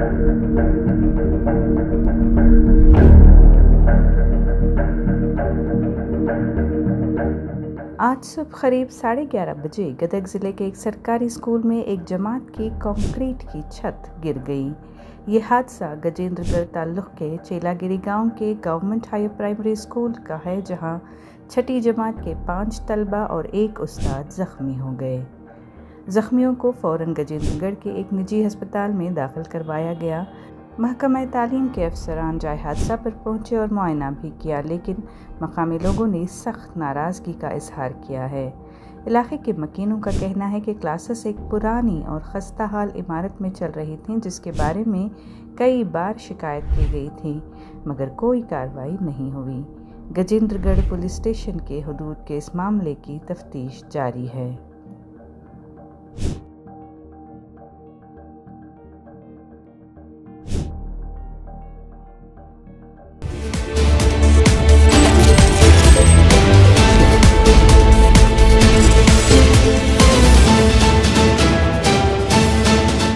आज सुबह करीब 11:30 बजे गदग ज़िले के एक सरकारी स्कूल में एक जमात की कंक्रीट की छत गिर गई। ये हादसा गजेंद्रगढ़ ताल्लुक़ के चेलागिरी गांव के गवर्नमेंट हायर प्राइमरी स्कूल का है, जहां छठी जमात के 5 तलबा और 1 उस्ताद ज़ख्मी हो गए। ज़ख्मियों को फ़ौरन गजेंद्रगढ़ के एक निजी अस्पताल में दाखिल करवाया गया। महकमा तालीम के अफसरान जाए हादसा पर पहुँचे और मुआयना भी किया, लेकिन मकामी लोगों ने सख्त नाराज़गी का इजहार किया है। इलाके के मकीनों का कहना है कि क्लासेस एक पुरानी और खस्ता हाल इमारत में चल रही थीं, जिसके बारे में कई बार शिकायत की गई थी, मगर कोई कार्रवाई नहीं हुई। गजेंद्रगढ़ पुलिस स्टेशन के हदूद के इस मामले की तफ्तीश जारी है।